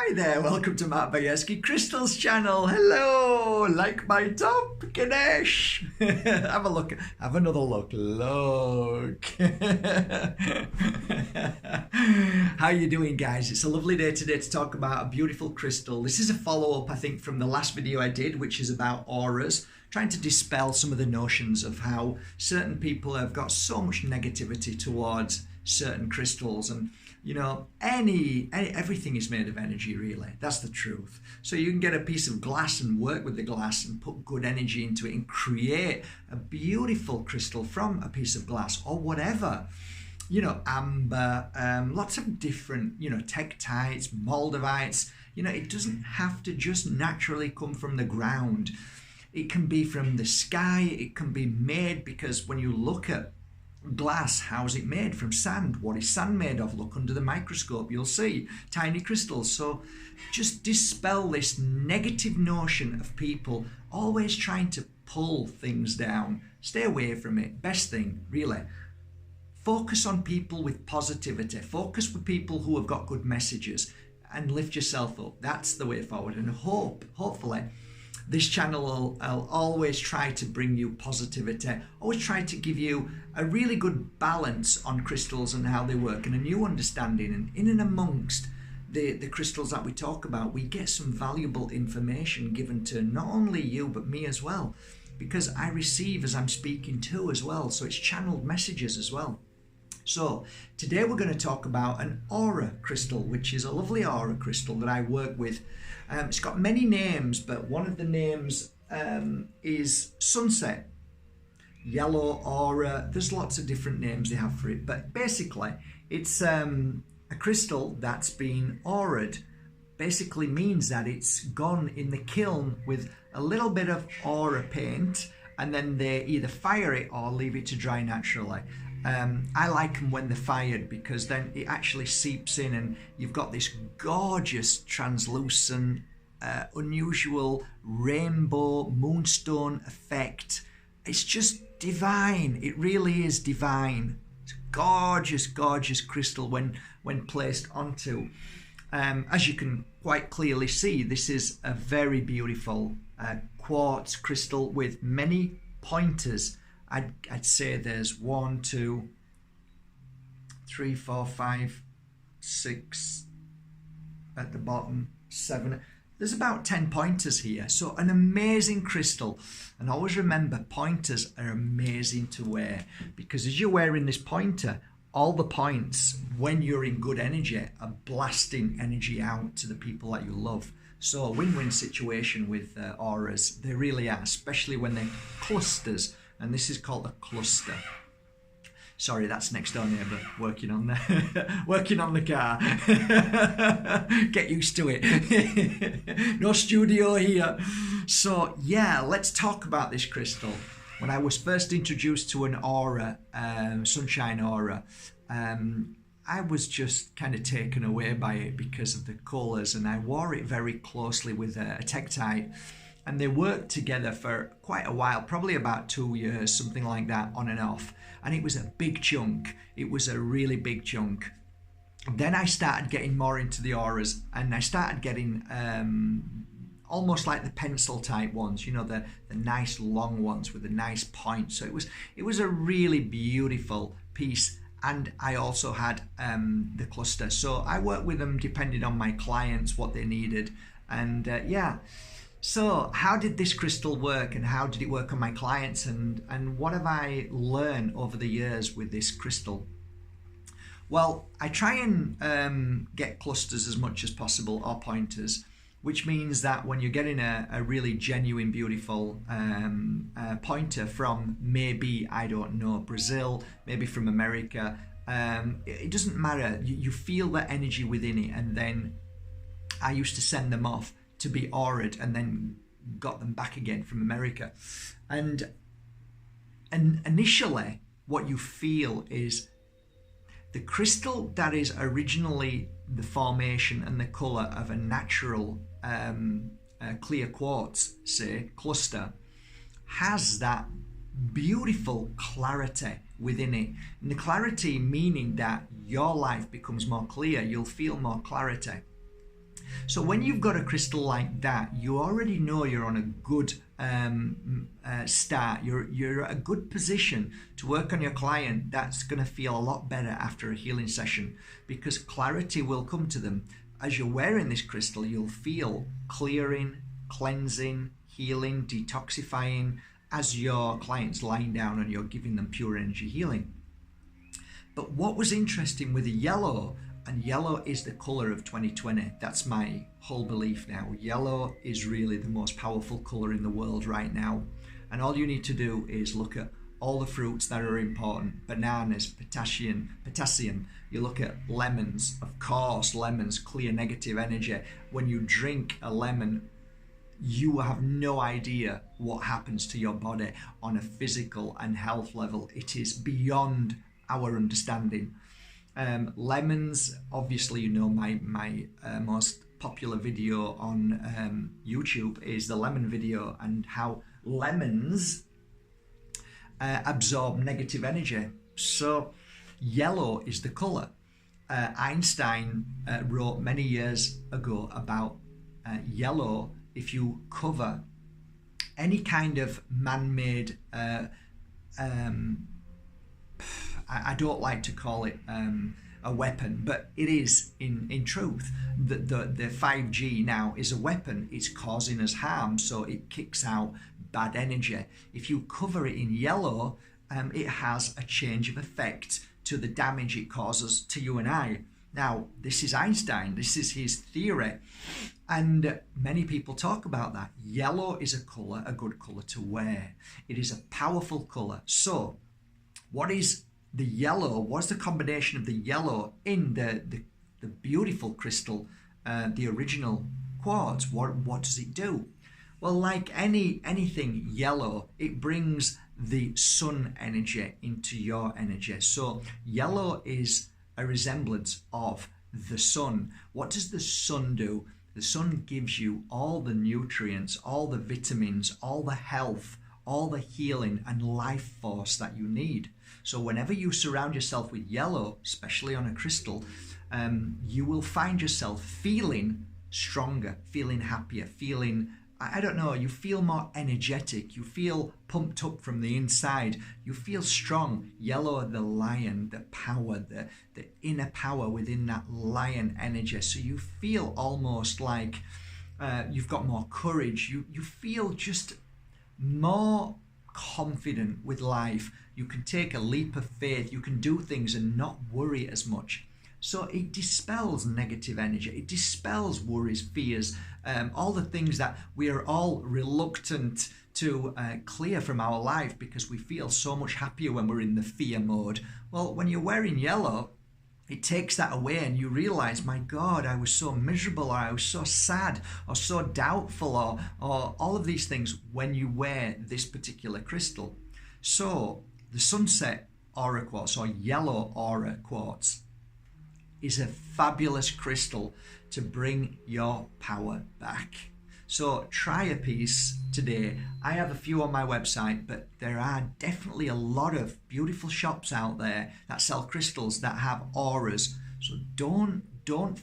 Hi there, welcome to Matt Bajerski Crystals channel. Hello, like my top, Ganesh. Have a look, have another look. Look. How you doing, guys? It's a lovely day today to talk about a beautiful crystal. This is a follow-up, I think, from the last video I did, which is about auras, trying to dispel some of the notions of how certain people have got so much negativity towards certain crystals. And you know, everything is made of energy, really. That's the truth. So you can get a piece of glass and work with the glass and put good energy into it and create a beautiful crystal from a piece of glass or whatever. You know, amber, lots of different, you know, tektites, moldavites. You know, it doesn't have to just naturally come from the ground. It can be from the sky. It can be made, because when you look at glass, how's it made? From sand. What is sand made of? Look under the microscope, you'll see tiny crystals. So just dispel this negative notion of people always trying to pull things down. Stay away from it. Best thing, really. Focus on people with positivity. Focus with people who have got good messages and lift yourself up. That's the way forward. And hopefully, this channel will always try to bring you positivity, always try to give you a really good balance on crystals and how they work and a new understanding. And in and amongst the crystals that we talk about, we get some valuable information given to not only you, but me as well, because I receive as I'm speaking to as well. So it's channeled messages as well. So today we're going to talk about an aura crystal, which is a lovely aura crystal that I work with. It's got many names, but one of the names is sunset, yellow aura. There's lots of different names they have for it, but basically it's a crystal that's been auraed. Basically means that it's gone in the kiln with a little bit of aura paint, and then they either fire it or leave it to dry naturally. I like them when they're fired, because then it actually seeps in and you've got this gorgeous translucent unusual rainbow moonstone effect. It's just divine. It really is divine. It's a gorgeous, gorgeous crystal when placed onto. As you can quite clearly see, this is a very beautiful quartz crystal with many pointers. I'd say there's 1, 2, 3, 4, 5, 6 at the bottom, 7. There's about 10 pointers here. So an amazing crystal. And always remember, pointers are amazing to wear, because as you're wearing this pointer, all the points, when you're in good energy, are blasting energy out to the people that you love. So a win-win situation with auras. They really are, especially when they're clusters. And this is called a cluster. Sorry, that's next door neighbour working on the car. Get used to it. No studio here. So yeah, let's talk about this crystal. When I was first introduced to an aura, sunshine aura, I was just kind of taken away by it because of the colours, and I wore it very closely with a tektite. And they worked together for quite a while, probably about 2 years, something like that, on and off. And it was a big chunk. It was a really big chunk. Then I started getting more into the auras, and I started getting almost like the pencil type ones, you know, the nice long ones with a nice point. So it was a really beautiful piece. And I also had the cluster. So I worked with them depending on my clients, what they needed. And yeah. So how did this crystal work, and how did it work on my clients, and what have I learned over the years with this crystal? Well, I try and get clusters as much as possible, or pointers, which means that when you're getting a really genuine, beautiful pointer from maybe, I don't know, Brazil, maybe from America, it doesn't matter. You feel that energy within it, and then I used to send them off to be auraed, and then got them back again from America. And initially what you feel is the crystal that is originally the formation and the color of a natural clear quartz, say cluster, has that beautiful clarity within it. And the clarity meaning that your life becomes more clear, you'll feel more clarity. So when you've got a crystal like that, you already know you're on a good start. You're at a good position to work on your client. That's going to feel a lot better after a healing session, because clarity will come to them. As you're wearing this crystal, you'll feel clearing, cleansing, healing, detoxifying as your client's lying down and you're giving them pure energy healing. But what was interesting with the yellow, and yellow is the color of 2020. That's my whole belief now. Yellow is really the most powerful color in the world right now. And all you need to do is look at all the fruits that are important. Bananas, potassium. You look at lemons. Of course, lemons clear negative energy. When you drink a lemon, you have no idea what happens to your body on a physical and health level. It is beyond our understanding. Lemons, obviously, you know, my most popular video on YouTube is the lemon video, and how lemons absorb negative energy. So yellow is the color. Einstein wrote many years ago about yellow. If you cover any kind of man-made I don't like to call it a weapon, but it is in truth. The 5G now is a weapon. It's causing us harm, so it kicks out bad energy. If you cover it in yellow, it has a change of effect to the damage it causes to you and I. Now, this is Einstein. This is his theory. And many people talk about that. Yellow is a colour, a good colour to wear. It is a powerful colour. So, what is the yellow? What's the combination of the yellow in the beautiful crystal, the original quartz? What does it do? Well, like anything yellow, it brings the sun energy into your energy. So yellow is a resemblance of the sun. What does the sun do? The sun gives you all the nutrients, all the vitamins, all the health, all the healing and life force that you need. So whenever you surround yourself with yellow, especially on a crystal, you will find yourself feeling stronger, feeling happier, feeling, I don't know, you feel more energetic, you feel pumped up from the inside, you feel strong. Yellow, the lion, the power, the inner power within that lion energy. So you feel almost like you've got more courage, you feel just more confident with life. You can take a leap of faith, you can do things and not worry as much. So it dispels negative energy, it dispels worries, fears, all the things that we are all reluctant to clear from our life because we feel so much happier when we're in the fear mode. Well, when you're wearing yellow, it takes that away and you realize, my God, I was so miserable, or I was so sad, or so doubtful, or all of these things when you wear this particular crystal. So the sunset aura quartz, or yellow aura quartz, is a fabulous crystal to bring your power back. So try a piece today. I have a few on my website, but there are definitely a lot of beautiful shops out there that sell crystals that have auras. So don't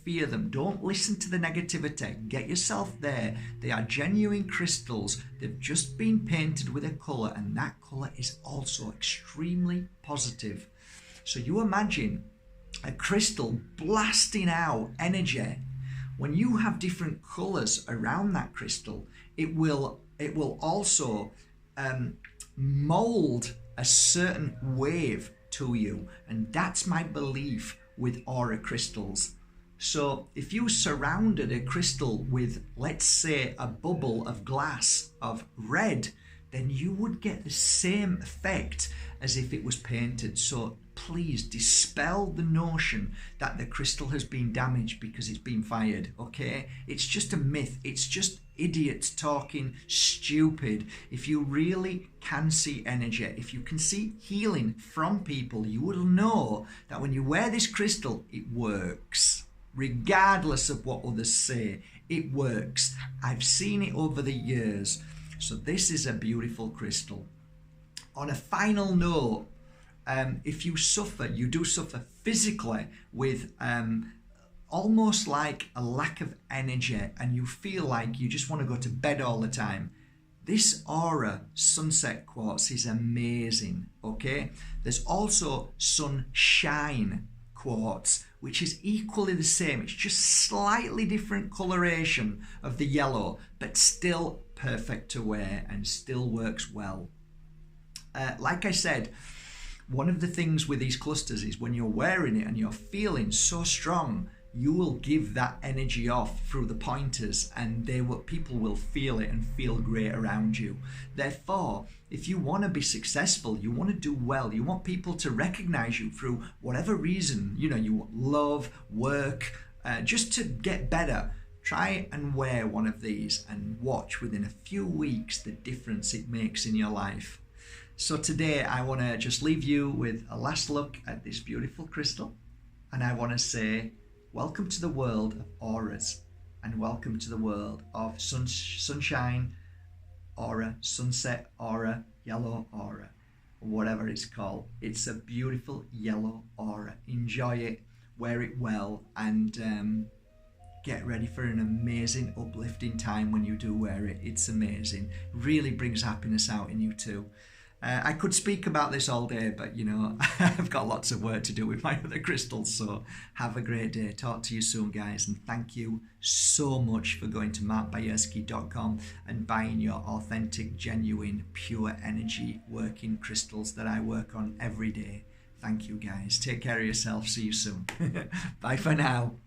fear them. Don't listen to the negativity. Get yourself there. They are genuine crystals. They've just been painted with a color, and that color is also extremely positive. So you imagine a crystal blasting out energy. When you have different colors around that crystal, it will also mold a certain wave to you. And that's my belief with aura crystals. So if you surrounded a crystal with, let's say, a bubble of glass of red, then you would get the same effect as if it was painted. So please dispel the notion that the crystal has been damaged because it's been fired, okay? It's just a myth. It's just idiots talking stupid. If you really can see energy, if you can see healing from people, you will know that when you wear this crystal, it works. Regardless of what others say, it works. I've seen it over the years. So this is a beautiful crystal. On a final note, if you do suffer physically with almost like a lack of energy and you feel like you just want to go to bed all the time, this Aura Sunset Quartz is amazing, okay? There's also Sunshine Quartz, which is equally the same. It's just slightly different coloration of the yellow, but still perfect to wear and still works well. Like I said, one of the things with these clusters is when you're wearing it and you're feeling so strong, you will give that energy off through the pointers, and people will feel it and feel great around you. Therefore, if you want to be successful, you want to do well, you want people to recognize you through whatever reason, you love, work, just to get better, try and wear one of these and watch within a few weeks the difference it makes in your life. So today I want to just leave you with a last look at this beautiful crystal, and I want to say welcome to the world of auras, and welcome to the world of sunshine aura, sunset aura, yellow aura, whatever it's called. It's a beautiful yellow aura. Enjoy it, wear it well, and get ready for an amazing uplifting time when you do wear it. It's amazing. Really brings happiness out in you too. I could speak about this all day, but I've got lots of work to do with my other crystals. So have a great day. Talk to you soon, guys. And thank you so much for going to markbajerski.com and buying your authentic, genuine, pure energy working crystals that I work on every day. Thank you, guys. Take care of yourself. See you soon. Bye for now.